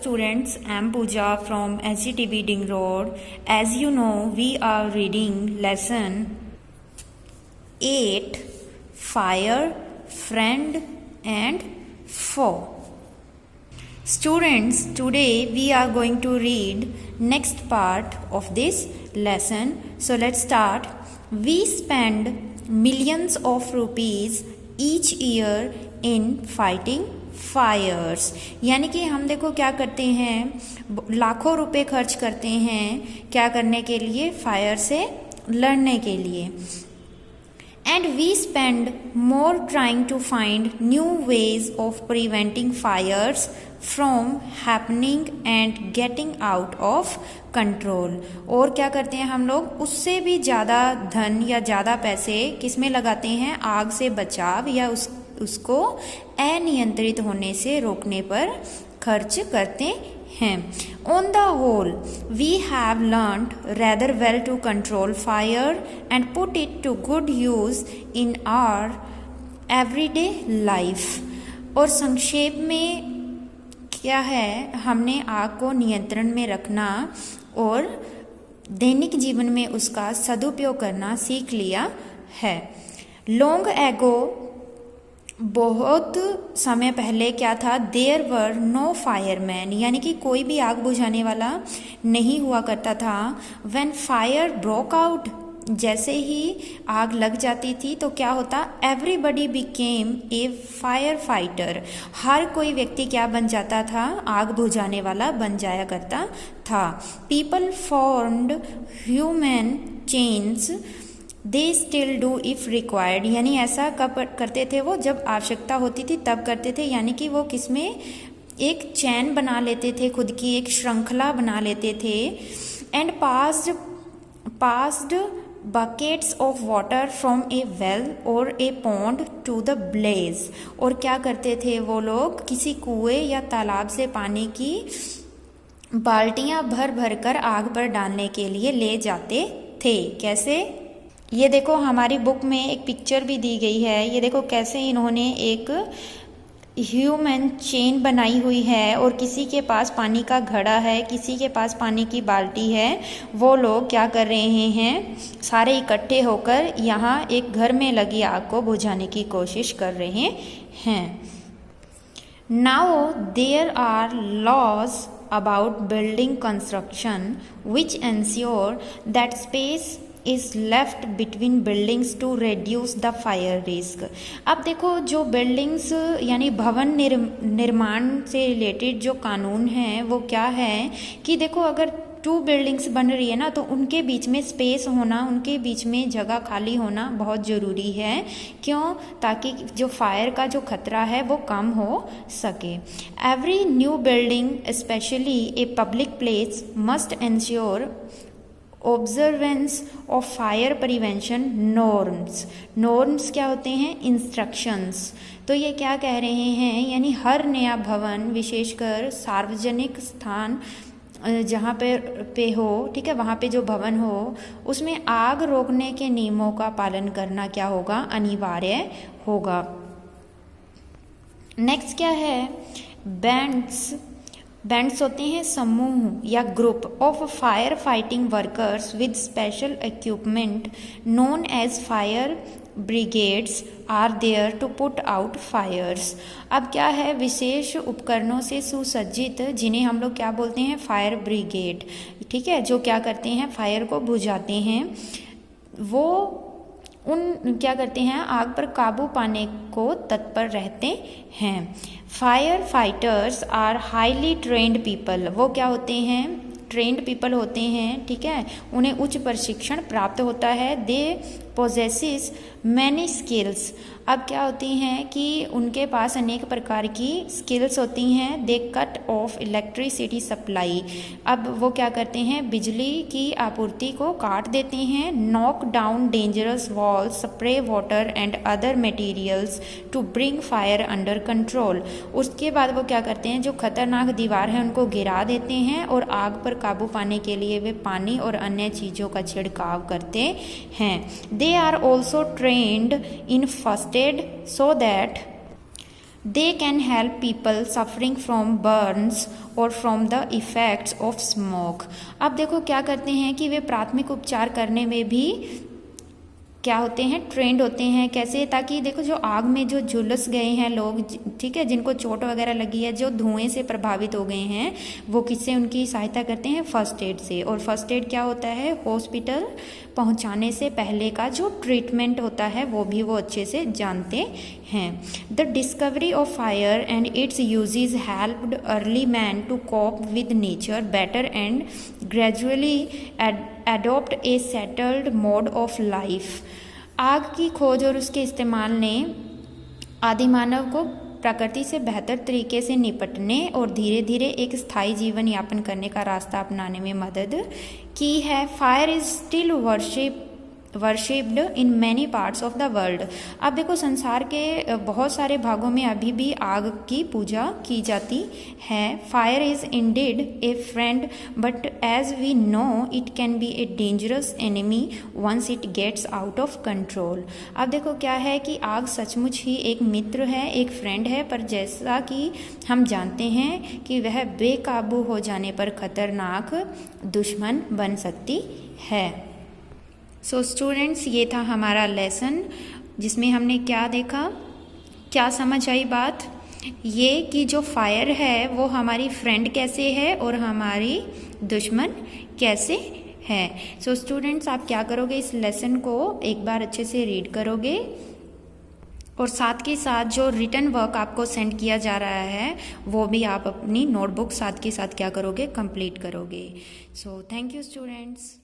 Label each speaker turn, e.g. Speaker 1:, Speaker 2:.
Speaker 1: students, I am Pooja from SGTB Ding Road. As you know, we are reading lesson 8, Fire, Friend and Foe. Students, today we are going to read next part of this lesson. So let's start. We spend millions of rupees each year in fighting fires, यानी कि हम देखो क्या करते हैं, लाखों रुपए खर्च करते हैं क्या करने के लिए, फायर से लड़ने के लिए. And we spend more trying to find new ways of preventing fires from happening and getting out of control. और क्या करते हैं हम लोग, उससे भी ज़्यादा धन या ज़्यादा पैसे किस में लगाते हैं, आग से बचाव या उसको अनियंत्रित होने से रोकने पर खर्च करते हैं. On the whole we have learned rather well to control fire and put it to good use in our everyday life. और संक्षेप में क्या है, हमने आग को नियंत्रण में रखना और दैनिक जीवन में उसका सदुपयोग करना सीख लिया है. लॉन्ग एगो, बहुत समय पहले क्या था, देयर वर नो फायरमैन, यानी कि कोई भी आग बुझाने वाला नहीं हुआ करता था. व्हेन फायर ब्रोक आउट, जैसे ही आग लग जाती थी तो क्या होता, everybody became a firefighter, हर कोई व्यक्ति क्या बन जाता था, आग बुझाने वाला बन जाया करता था. People formed human chains, they still do if required, यानी ऐसा कब करते थे वो, जब आवश्यकता होती थी तब करते थे, यानी कि वो किसमें एक चैन बना लेते थे, खुद की एक श्रृंखला बना लेते थे. And passed buckets of water from a well और a pond to the blaze. और क्या करते थे वो लोग, किसी कुएं या तालाब से पानी की बाल्टियां भर भर कर आग पर डालने के लिए ले जाते थे. कैसे, ये देखो हमारी बुक में एक पिक्चर भी दी गई है. ये देखो कैसे इन्होंने एक ह्यूमन चेन बनाई हुई है और किसी के पास पानी का घड़ा है, किसी के पास पानी की बाल्टी है. वो लोग क्या कर रहे हैं, सारे इकट्ठे होकर यहाँ एक घर में लगी आग को बुझाने की कोशिश कर रहे हैं. Now there are laws about building construction which ensure that space is left between buildings to reduce the fire risk. अब देखो जो बिल्डिंग्स यानी भवन निर्माण से रिलेटेड जो कानून है वो क्या है कि देखो अगर 2 बिल्डिंग्स बन रही है ना तो उनके बीच में स्पेस होना, उनके बीच में जगह खाली होना बहुत ज़रूरी है. क्यों, ताकि जो फायर का जो खतरा है वो कम हो सके. Every new building specially a public place must ensure observance of fire prevention norms. Norms क्या होते हैं, इंस्ट्रक्शंस. तो ये क्या कह रहे हैं, यानी हर नया भवन, विशेषकर सार्वजनिक स्थान जहाँ पे हो, ठीक है, वहाँ पे जो भवन हो उसमें आग रोकने के नियमों का पालन करना क्या होगा, अनिवार्य होगा. नेक्स्ट क्या है, बैंड्स होते हैं समूह या group of fire fighting workers with special equipment known as fire brigades are there to put out fires. अब क्या है, विशेष उपकरणों से सुसज्जित, जिन्हें हम लोग क्या बोलते हैं, फायर ब्रिगेड, ठीक है, जो क्या करते हैं, फायर को बुझाते हैं. वो उन क्या करते हैं, आग पर काबू पाने को तत्पर रहते हैं. Fire fighters are highly trained people, वो क्या होते हैं, ट्रेंड पीपल होते हैं, ठीक है, उन्हें उच्च प्रशिक्षण प्राप्त होता है. दे पोजेसिस मैनी स्किल्स. अब क्या होती हैं कि उनके पास अनेक प्रकार की स्किल्स होती हैं. दे कट ऑफ इलेक्ट्रिसिटी सप्लाई. अब वो क्या करते हैं, बिजली की आपूर्ति को काट देते हैं. Knock down dangerous walls, spray water and other materials to bring fire under control. उसके बाद वो क्या करते हैं, जो खतरनाक दीवार है उनको गिरा देते हैं और आग पर काबू पाने के लिए वे पानी और अन्य चीज़ों का छिड़काव करते हैं. They are also trained in first aid so that They can help people suffering from burns और from the effects of smoke। अब देखो क्या करते हैं कि वे प्राथमिक उपचार करने में भी क्या होते हैं, ट्रेंड होते हैं। कैसे? ताकि देखो जो आग में जो झुलस गए हैं लोग, ठीक है, जिनको चोट वगैरह लगी है, जो धुएं से प्रभावित हो गए हैं, वो किससे उनकी सहायता करते हैं? फर्स्ट एड से। और फर्स्ट एड क्या होता है? हॉस्पिटल पहुंचाने से पहले का जो ट्रीटमेंट होता है वो भी वो अच्छे से जानते हैं। The discovery of fire and its uses helped early man to cope with nature better and gradually adopt a settled mode of life. आग की खोज और उसके इस्तेमाल ने आदि मानव को प्रकृति से बेहतर तरीके से निपटने और धीरे धीरे एक स्थायी जीवन यापन करने का रास्ता अपनाने में मदद की है। Fire is still worshipped in many parts of the world. अब देखो संसार के बहुत सारे भागों में अभी भी आग की पूजा की जाती है। Fire is indeed a friend but as we know it can be a dangerous enemy once it gets out of control. अब देखो क्या है कि आग सचमुच ही एक मित्र है, एक फ्रेंड है, पर जैसा कि हम जानते हैं कि वह बेकाबू हो जाने पर खतरनाक दुश्मन बन सकती है। सो स्टूडेंट्स, ये था हमारा लेसन जिसमें हमने क्या देखा, क्या समझ आई बात? ये कि जो फायर है वो हमारी फ्रेंड कैसे है और हमारी दुश्मन कैसे है। सो स्टूडेंट्स, आप क्या करोगे, इस लेसन को एक बार अच्छे से रीड करोगे और साथ के साथ जो रिटन वर्क आपको सेंड किया जा रहा है वो भी आप अपनी नोटबुक साथ के साथ क्या करोगे, कंप्लीट करोगे। So thank you students.